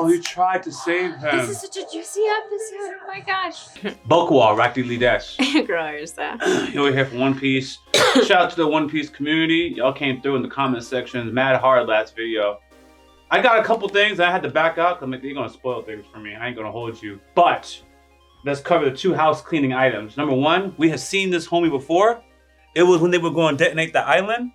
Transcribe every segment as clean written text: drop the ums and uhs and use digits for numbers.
Oh, he tried to save him. This is such a juicy episode. Oh my gosh. Yaboyrocklee dash. Girl, yourself. You're here for One Piece. Shout out to the One Piece community. Y'all came through in the comment section mad hard last video. I got a couple things I had to back out because you're gonna spoil things for me. I ain't gonna hold you. But let's cover the 2 house cleaning items. Number 1, we have seen this homie before. It was when they were going to detonate the island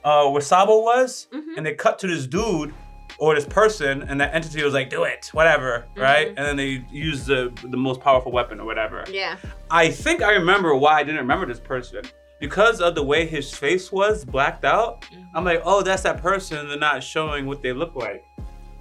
where Sabo was, and they cut to this dude or this person, and that entity was like, do it, whatever, right? And then they used the most powerful weapon or whatever. Yeah. I think I remember why I didn't remember this person. Because of the way his face was blacked out, I'm like, oh, that's that person, and they're not showing what they look like.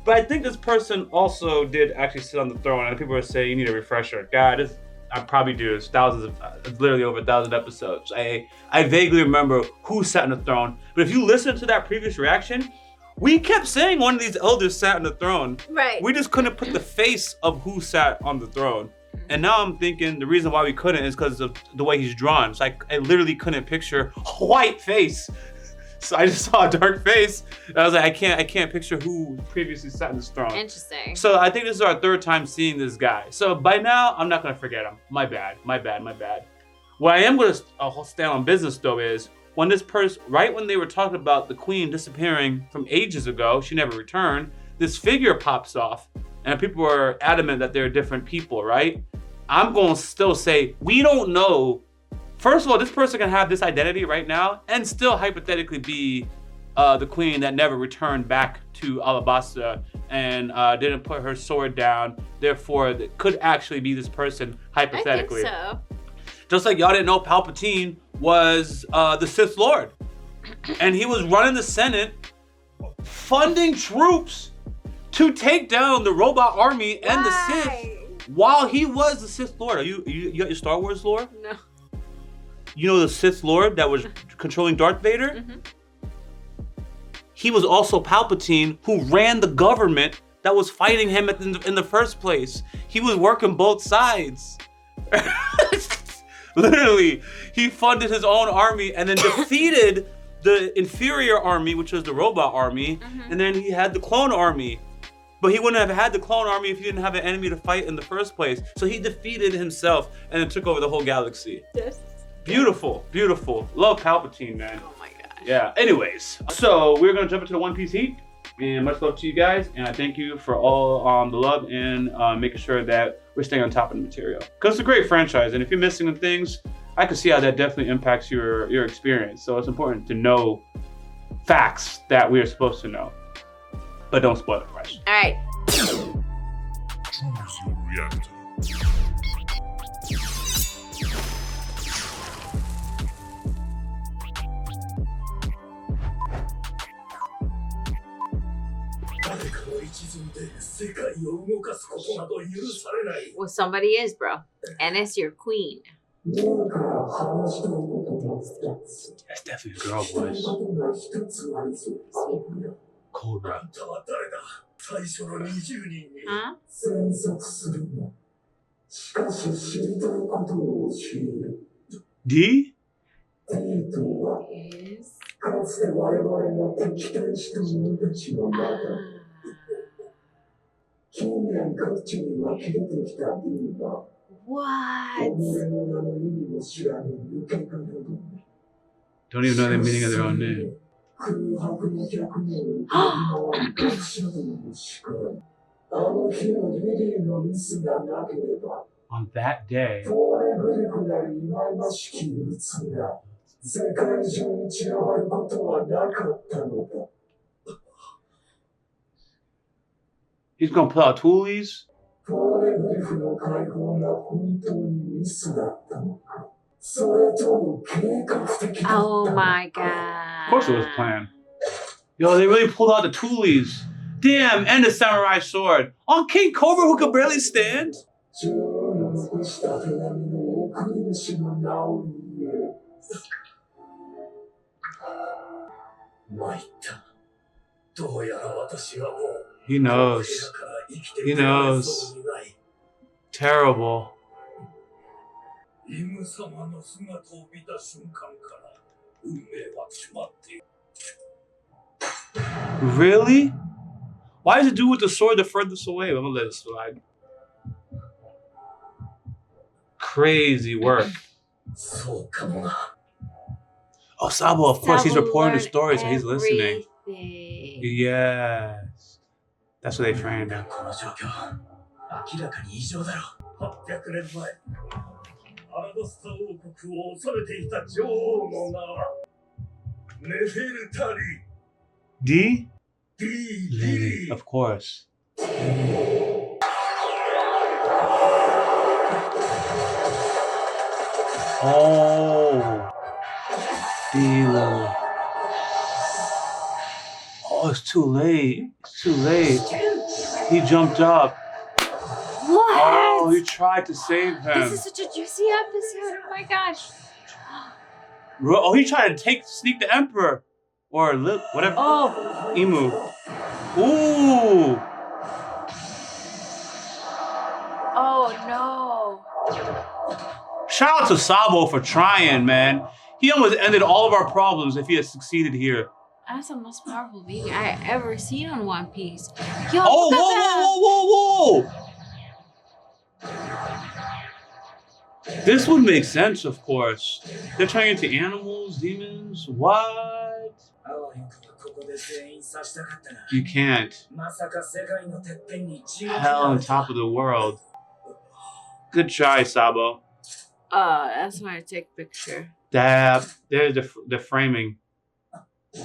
But I think this person also did actually sit on the throne, and people are saying you need a refresher. God, I probably do. It's literally over 1,000 episodes. I vaguely remember who sat on the throne, but if you listen to that previous reaction, we kept saying one of these elders sat on the throne. Right. We just couldn't put the face of who sat on the throne. And now I'm thinking the reason why we couldn't is because of the way he's drawn. So I literally couldn't picture a white face. So I just saw a dark face. And I was like, I can't picture who previously sat in this throne. Interesting. So I think this is our 3rd time seeing this guy. So by now, I'm not gonna forget him. My bad. What I am gonna stand on business though is when this person, right when they were talking about the queen disappearing from ages ago, she never returned, this figure pops off and people were adamant that they're different people, right? I'm gonna still say, we don't know. First of all, this person can have this identity right now and still hypothetically be the queen that never returned back to Alabasta and didn't put her sword down. Therefore, it could actually be this person hypothetically. I think so. Just like y'all didn't know Palpatine was the Sith Lord. And he was running the Senate, funding troops to take down the robot army and the Sith while he was the Sith Lord. You got your Star Wars lore? No. You know the Sith Lord that was controlling Darth Vader? He was also Palpatine who ran the government that was fighting him in the first place. He was working both sides. Literally, he funded his own army and then defeated the inferior army, which was the robot army, and then he had the clone army. But he wouldn't have had the clone army if he didn't have an enemy to fight in the first place. So he defeated himself and then took over the whole galaxy. Yes. Beautiful, beautiful. Love Palpatine, man. Oh my gosh. Yeah, anyways. So we're gonna jump into the One Piece heat. And much love to you guys. And I thank you for all the love and making sure that we're staying on top of the material. Because it's a great franchise. And if you're missing the things, I can see how that definitely impacts your experience. So it's important to know facts that we are supposed to know. But don't spoil it for us. All right. Choose your reactor. Well, somebody is, bro. And it's your queen. That's definitely a girl voice. Cobra. Huh? D? Yes. What? Don't even know the meaning of their own name. On that day, he's gonna pull out toolies. Oh my god. Of course it was planned. Yo, they really pulled out the toolies. Damn, and the samurai sword. On King Cobra who could barely stand? He knows. He knows. Terrible. Really? Why is the dude with the sword the furthest away? I'm gonna let it slide. Crazy work. Oh, Sabo, of course, he's Sabo reporting the learned story, so he's listening. everything. Yes. That's what they trained him. 800年前、アラバスタ王国を恐れていた女王の名はネフェルタリ D? D. Of course. Oh. D. Lily. Oh, it's too late. It's too late. He jumped up. What? Oh, he tried to save him. This is such a juicy episode. Oh my gosh. Oh, he tried to sneak the Emperor. Or whatever. Oh. Emu. Ooh. Oh no. Shout out to Sabo for trying, man. He almost ended all of our problems if he had succeeded here. That's the most powerful being I ever seen on One Piece. Yo, Oh, look at whoa. This would make sense, of course. They're turning into animals, demons. What? You can't. Hell on top of the world. Good try, Sabo. That's why I take a picture. There's the framing. So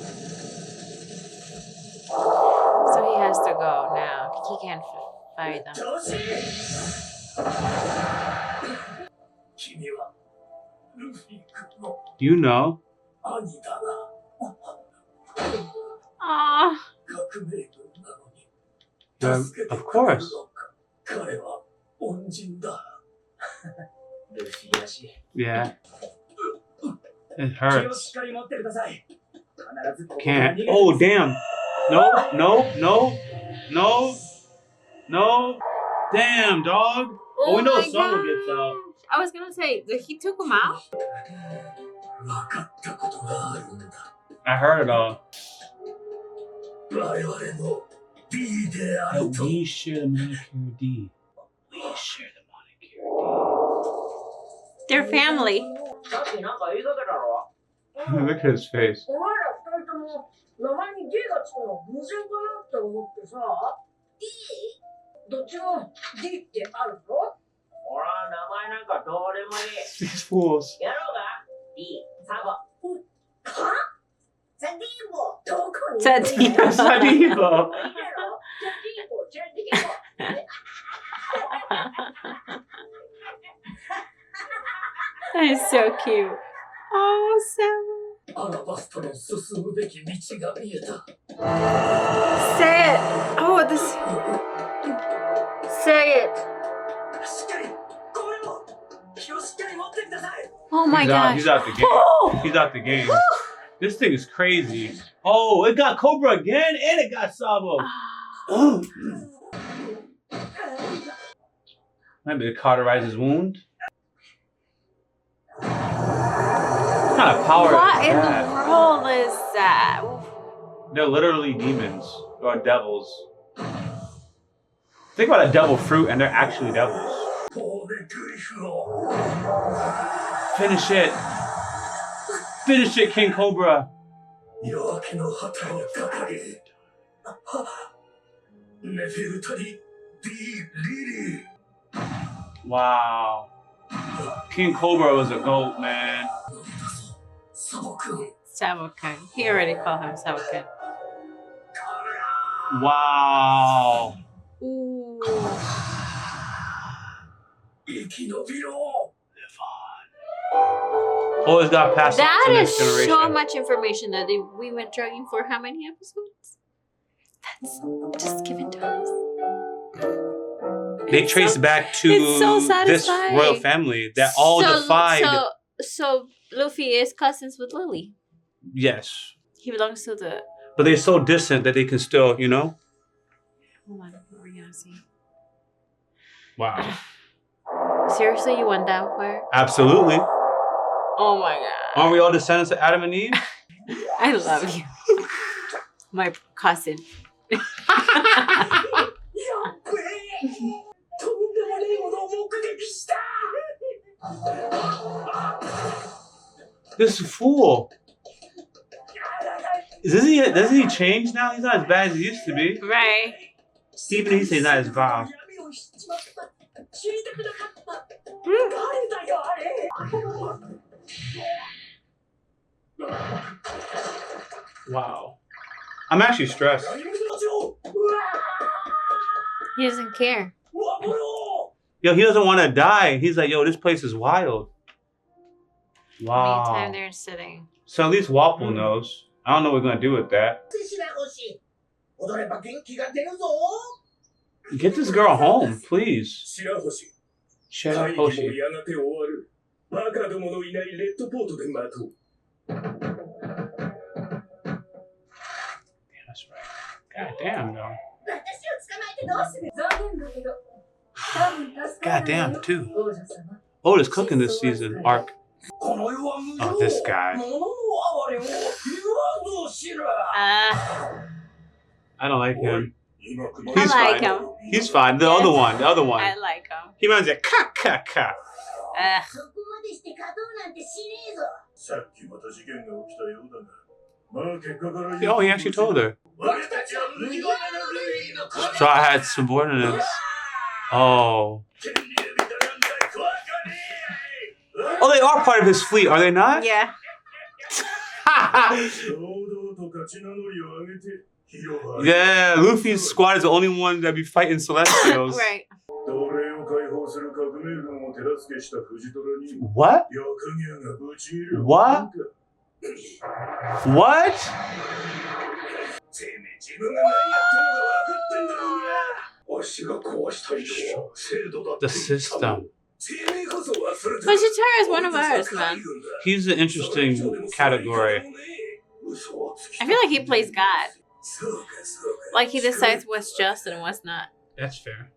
he has to go now. He can't fight them. You know. Ah. Yeah, of course. Yeah. It hurts. Can't. Oh, damn. No. Damn, dog. Oh, we know my someone gets out. I was gonna say, he took him out? I heard it all. 我々の D であると We share the monicure D. We share the monicure They're family. D. Look at his face. お前ら二人とも名前に D がつくの偶然かなって思ってさ D？ どっちも D ってあるぞ。俺は名前なんかどうでもいい。 These fools. やろうが D、サボ。は？ザディーボどこに？ザディーボ Sadibo. ザディーボ、ザディーボ。 That is so cute. Oh, Sam. アラバスタの進むべき道が見えた Say it. Oh, this. Say it. しっかりこれを気をしっかり持ってください Oh my He's gosh. out the game. He's out the game. This thing is crazy. Oh, it got Cobra again, and it got Sabo. Oh. Maybe to cauterize his wound. What kind of power What is in that? the world is that? They're literally demons or devils. Think about a devil fruit, and they're actually devils. ポーネグリフを Finish it. Finish it, King Cobra. 夜明けの旗を掲げネフェルタリ D リリー Wow. King Cobra was a goat, man. サボ君 Sabokan. He already called him Sabokan. Wow. Ooh. 生き延びろ Always got passed on That to is next generation. so much information that we went dragging for how many episodes? That's just given to us. They It's trace so- back to it's so this satisfying. royal family that all defied. So Luffy is cousins with Lily. Yes. He belongs to the. But they're so distant that they can still, you know? Hold on, what are we gonna see? Wow. Seriously, you went down for it? Absolutely. Oh my god. Aren't we all descendants of Adam and Eve? I love you. My cousin. This fool. Doesn't he change now? He's not as bad as he used to be. Right. Even he's not as vile. Wow. I'm actually stressed. He doesn't care. Yo, he doesn't want to die. He's like, yo, this place is wild. Wow. Meantime, they're sitting. So at least Wapple knows. I don't know what we're gonna do with that. Get this girl home, please. Shut up, Hoshi. That's right. God damn, though. God damn, too. Oda's cooking this season, Arc. Oh, this guy. I don't like him. He's I like fine. him. He's fine. The other one. I like him. He runs like, ka, ka, ka. Oh, he actually told her. Straw Hat subordinates. Oh. Oh, they are part of his fleet, are they not? Yeah. Yeah, Luffy's squad is the only one that be fighting Celestials. Right. What? What? What? The system. But Chitara is one of ours, man. He's an interesting category. I feel like he plays God. Like he decides what's just and what's not. That's fair.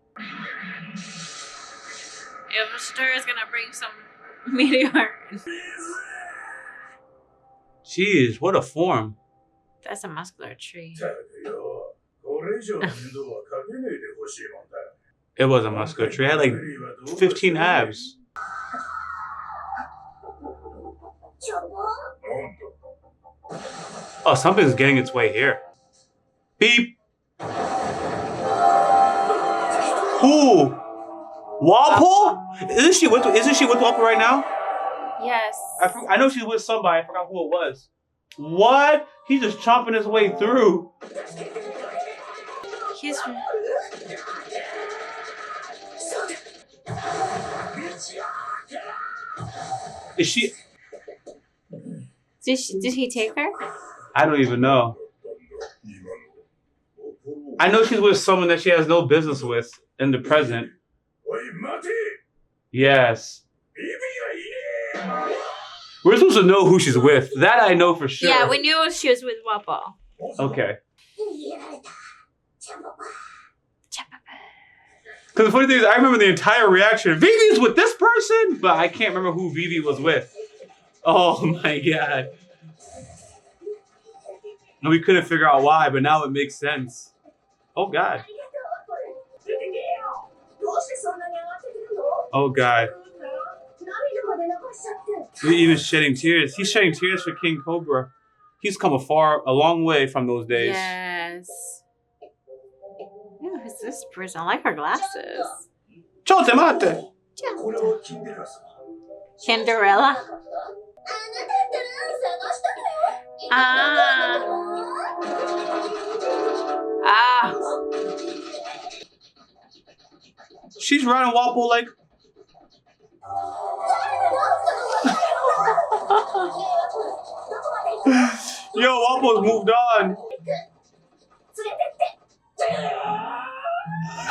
If Estero is gonna bring some meteor. Jeez, what a form. That's a muscular tree. It was a muscular tree. It had like 15 abs. Oh, something's getting its way here. Beep. Who? Wapple? Isn't she with Wapple right now? Yes. I know she's with somebody. I forgot who it was. What? He's just chomping his way through. He's. Is she? Did he take her? I don't even know. I know she's with someone that she has no business with in the present. Yes. We're supposed to know who she's with. That I know for sure. Yeah, we knew she was with Wapple. Okay. Because the funny thing is, I remember the entire reaction. Vivi's with this person, but I can't remember who Vivi was with. Oh my god. And we couldn't figure out why, but now it makes sense. Oh god. Oh god. He's even shedding tears. He's shedding tears for King Cobra. He's come a long way from those days. Yes. Who is this person? I like her glasses. Chotemate. Cinderella. She's riding Wapple like. Yo, Wapple's moved on.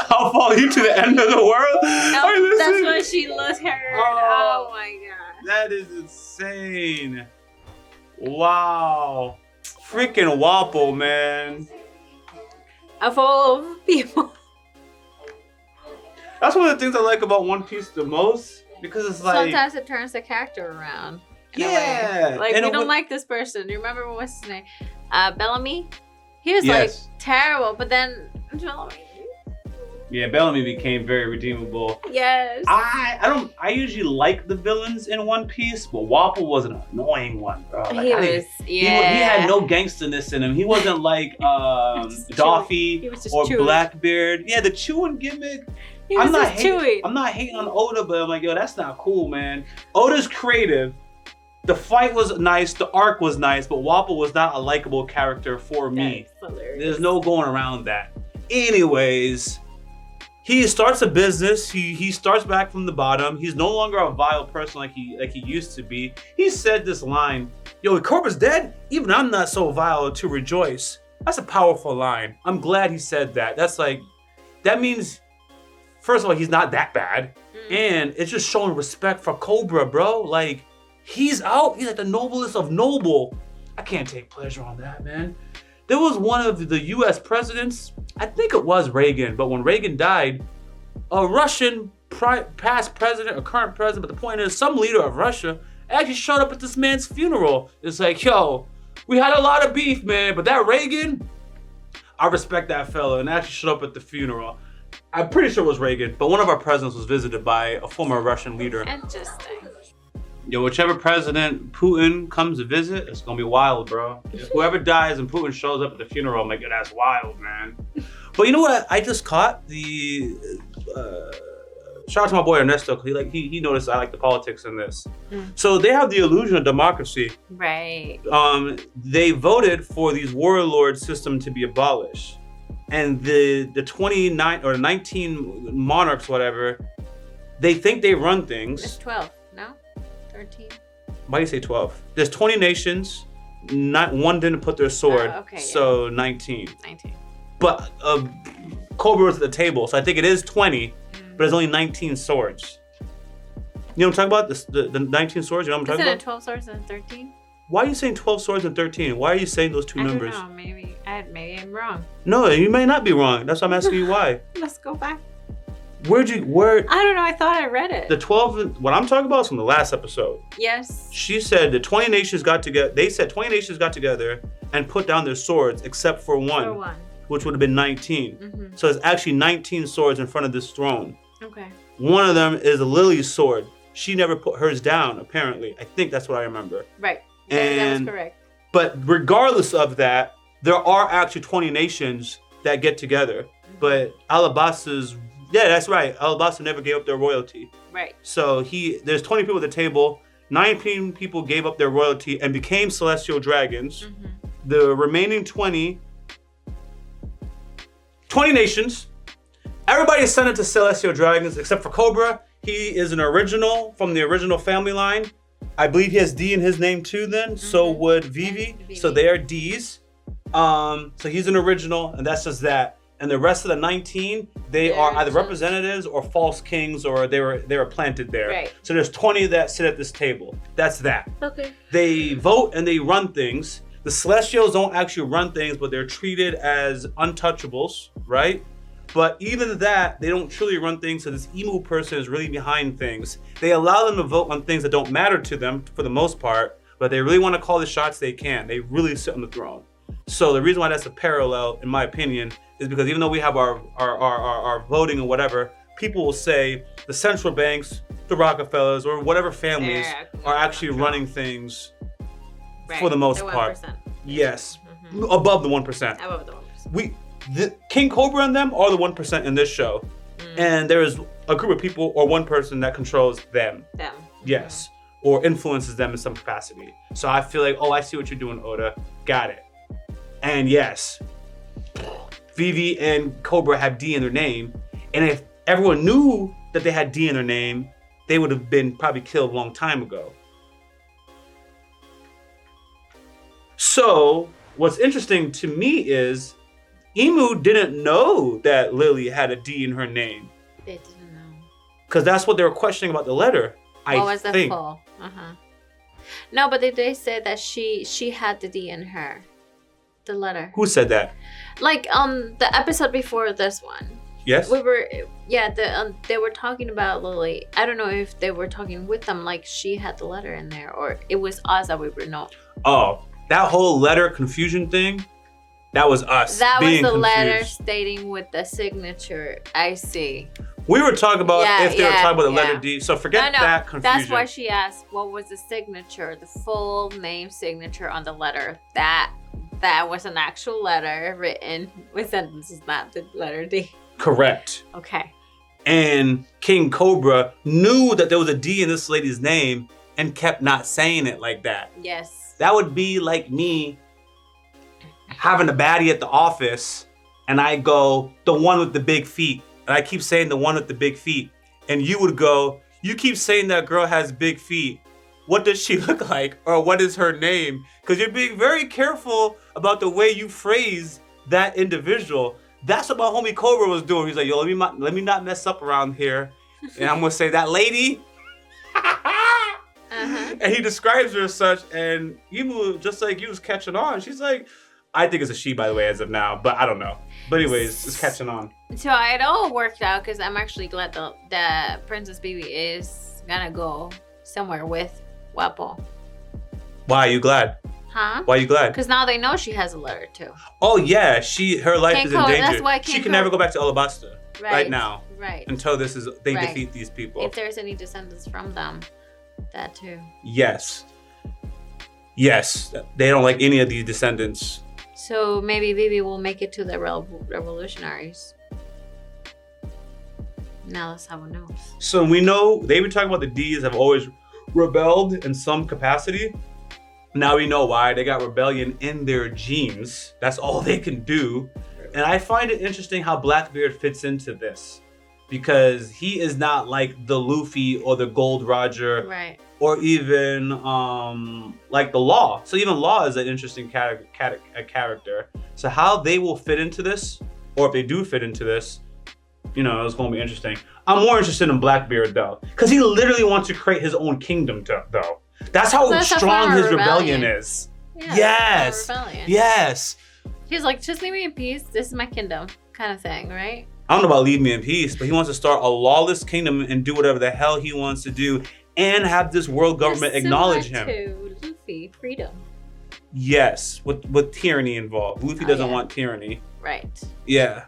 I'll follow you to the end of the world. No, that's what she looks her. Oh my god. That is insane. Wow. Freaking Wapple, man. Of all people. That's one of the things I like about One Piece the most. Because it's like. Sometimes it turns the character around. Yeah. Like, and we don't like this person. You remember what's his name? Bellamy? He was Yes. like terrible, but then Bellamy. Yeah, Bellamy became very redeemable. Yes. I usually like the villains in One Piece, but Wapple was an annoying one, bro. Like, he had no gangsterness in him. He wasn't like Doffy or chewing. Blackbeard. Yeah, the chewing gimmick. I'm not hating on Oda, but I'm like, yo, that's not cool, man. Oda's creative. The fight was nice, the arc was nice, but Wapple was not a likable character for me. There's no going around that. Anyways, he starts a business. He starts back from the bottom. He's no longer a vile person like he used to be. He said this line, yo, Cobra's dead? Even I'm not so vile to rejoice. That's a powerful line. I'm glad he said that. That means, first of all, he's not that bad. And it's just showing respect for Cobra, bro. Like, he's out. He's like the noblest of noble. I can't take pleasure on that, man. There was one of the US presidents, I think it was Reagan, but when Reagan died, a Russian past president or current president, but the point is some leader of Russia actually showed up at this man's funeral. It's like, yo, we had a lot of beef, man, but that Reagan, I respect that fella, and actually showed up at the funeral. I'm pretty sure it was Reagan, but one of our presidents was visited by a former Russian leader. Interesting. Yo, whichever president Putin comes to visit, it's gonna be wild, bro. If whoever dies and Putin shows up at the funeral, I'm like, yo, that's wild, man. But you know what? I just caught the shout out to my boy Ernesto. He noticed I like the politics in this. So they have the illusion of democracy. Right. They voted for these warlord system to be abolished, and the 29 or 19 monarchs, whatever, they think they run things. It's 12, no? 13. Why do you say 12? There's 20 nations. Not one didn't put their sword. So 19. 19. But Cobra was at the table, so I think it is 20, but there's only 19 swords. You know what I'm talking about? The 19 swords. You know what I'm talking about? Isn't it 12 swords and 13? Why are you saying 12 swords and 13? Why are you saying those two numbers? I don't know. Maybe I'm wrong. No, you may not be wrong. That's why I'm asking you why. Let's go back. Where? I don't know. I thought I read it. The 12. What I'm talking about is from the last episode. Yes. She said the 20 nations got together. They said 20 nations got together and put down their swords, except for one, which would have been 19. Mm-hmm. So it's actually 19 swords in front of this throne. Okay. One of them is Lily's sword. She never put hers down, apparently. I think that's what I remember. Right. That was correct. But regardless of that, there are actually 20 nations that get together. Mm-hmm. But Alabasta's, yeah, that's right. Alabasta never gave up their royalty. Right. So there's 20 people at the table. 19 people gave up their royalty and became celestial dragons. Mm-hmm. The remaining 20 nations, everybody is sent into celestial dragons except for Cobra. He is an original from the original family line. I believe he has D in his name too then. Mm-hmm. So would Vivi. So they are Ds. So he's an original, and that's just that. And the rest of the 19, they are either representatives or false kings, or they were planted there. Right. So there's 20 that sit at this table. That's that. Okay. They vote and they run things. The Celestials don't actually run things, but they're treated as untouchables, right? But even that, they don't truly run things, so this emu person is really behind things. They allow them to vote on things that don't matter to them for the most part, but they really want to call the shots they can. They really sit on the throne. So the reason why that's a parallel, in my opinion, is because even though we have our voting and whatever, people will say the central banks, the Rockefellers, or whatever families are actually running things for the most part. Yes, above the 1%. Above the 1%. King Cobra and them are the 1% in this show. And there is a group of people or one person that controls them. Yes. Or influences them in some capacity. So I feel like, I see what you're doing, Oda. Got it. And yes, Vivi and Cobra have D in their name. And if everyone knew that they had D in their name, they would have been probably killed a long time ago. So what's interesting to me is Emu didn't know that Lily had a D in her name. They didn't know. Because that's what they were questioning about the letter, I think. What was the full? No, but they said that she had the D in her. The letter. Who said that? Like the episode before this one. Yes? They were talking about Lily. I don't know if they were talking with them like she had the letter in there, or it was us that we were not. Oh, that whole letter confusion thing? That was us. That was being the confused. letter stating with the signature. I see. We were talking about if they were talking about the letter yeah. D. So forget that confusion. That's why she asked what was the signature, the full name signature on the letter. That was an actual letter written with sentences, not the letter D. Correct. Okay. And King Cobra knew that there was a D in this lady's name and kept not saying it like that. Yes. That would be like me having a baddie at the office and I go, the one with the big feet. And I keep saying the one with the big feet. And you would go, you keep saying that girl has big feet. What does she look like? Or what is her name? Because you're being very careful about the way you phrase that individual. That's what my homie Cobra was doing. He's like, yo, let me not mess up around here. And I'm gonna say that lady. And he describes her as such. And Imu, just like you, was catching on. She's like, I think it's a she, by the way, as of now, but I don't know. But anyways, it's catching on. So it all worked out because I'm actually glad that Princess Baby is gonna go somewhere with Wapo. Why are you glad? Huh? Why are you glad? Because now they know she has a letter too. Oh yeah, her life is in danger. That's why she can never go back to Alabasta right now. Right. Until they defeat these people. If there's any descendants from them, that too. Yes. Yes, they don't like any of these descendants. So maybe Vivi will make it to the revolutionaries. Now that's how we know. So we know they've been talking about the D's have always rebelled in some capacity. Now we know why. They got rebellion in their genes. That's all they can do. And I find it interesting how Blackbeard fits into this. Because he is not like the Luffy or the Gold Roger. Right. Or even like the Law. So even Law is an interesting character. So how they will fit into this, or if they do fit into this, you know, it's going to be interesting. I'm more interested in Blackbeard though, because he literally wants to create his own kingdom though. That's how strong his rebellion is. Yeah, yes. Yes. He's like, just leave me in peace. This is my kingdom, kind of thing, right? I don't know about leave me in peace, but he wants to start a lawless kingdom and do whatever the hell he wants to do, and have this world government acknowledge him. To Luffy, freedom. Yes, with tyranny involved. Luffy doesn't want tyranny. Right. Yeah.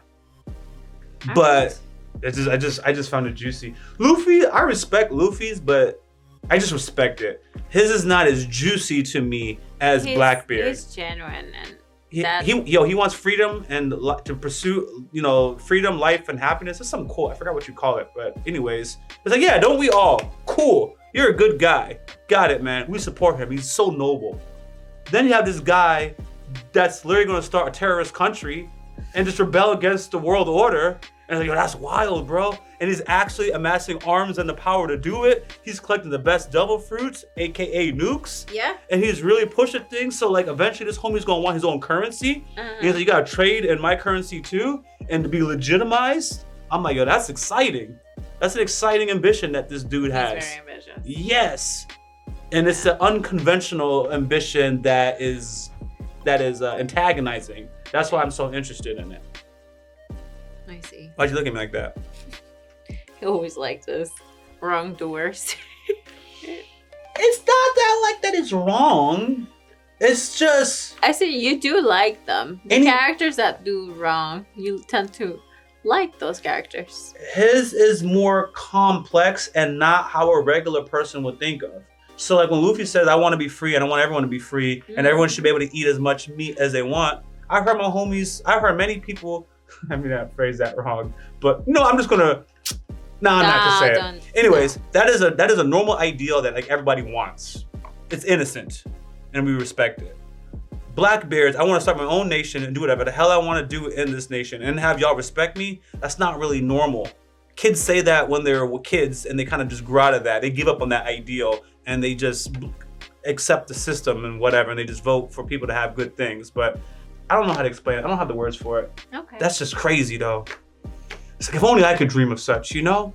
But I just found it juicy. Luffy, I respect Luffy's, but I just respect it. His is not as juicy to me as Blackbeard. He's genuine and he wants freedom and to pursue, you know, freedom, life, and happiness. It's something cool. I forgot what you call it, but anyways, it's like, yeah, don't we all? Cool. You're a good guy. Got it, man. We support him. He's so noble. Then you have this guy that's literally going to start a terrorist country and just rebel against the world order. And like, yo, that's wild, bro. And he's actually amassing arms and the power to do it. He's collecting the best devil fruits, aka nukes. Yeah. And he's really pushing things. So like eventually this homie's gonna want his own currency. And he's like, you gotta trade in my currency too, and to be legitimized. I'm like, yo, that's exciting. That's an exciting ambition that this dude has. He's very ambitious. Yes. And it's an unconventional ambition that is antagonizing. That's why I'm so interested in it. I see. Why'd you look at me like that? He always likes us wrongdoers. It's not that like that is wrong. It's just I see you do like them. The characters that do wrong, you tend to like those characters. His is more complex and not how a regular person would think of. So like when Luffy says, I want to be free and I want everyone to be free and everyone should be able to eat as much meat as they want. I've heard many people, I mean, I phrased that wrong, but no, I'm just gonna, I'm not gonna say it. Anyways, that is a normal ideal that like everybody wants. It's innocent and we respect it. Blackbeards, I want to start my own nation and do whatever the hell I want to do in this nation and have y'all respect me. That's not really normal. Kids say that when they're kids and they kind of just grow out of that. They give up on that ideal and they just accept the system and whatever, and they just vote for people to have good things. But I don't know how to explain it. I don't have the words for it. Okay. That's just crazy though. It's like if only I could dream of such, you know?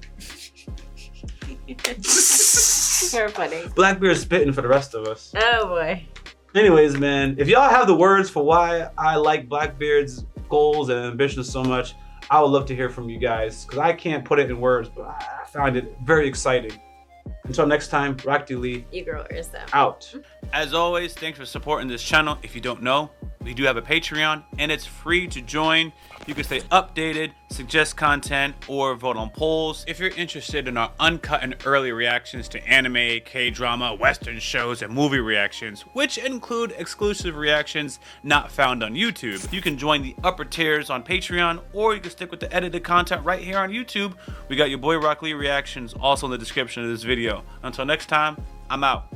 You're funny. Blackbeard's spitting for the rest of us. Oh boy. Anyways, man, if y'all have the words for why I like Blackbeard's goals and ambitions so much, I would love to hear from you guys because I can't put it in words, but I find it very exciting. Until next time, Yaboyrocklee You girl is them. out. As always, thanks for supporting this channel. If you don't know, we do have a Patreon and it's free to join. You can stay updated, suggest content, or vote on polls. If you're interested in our uncut and early reactions to anime, K-drama, Western shows, and movie reactions, which include exclusive reactions not found on YouTube, you can join the upper tiers on Patreon, or you can stick with the edited content right here on YouTube. We got your boy Yaboyrocklee reactions also in the description of this video. Until next time, I'm out.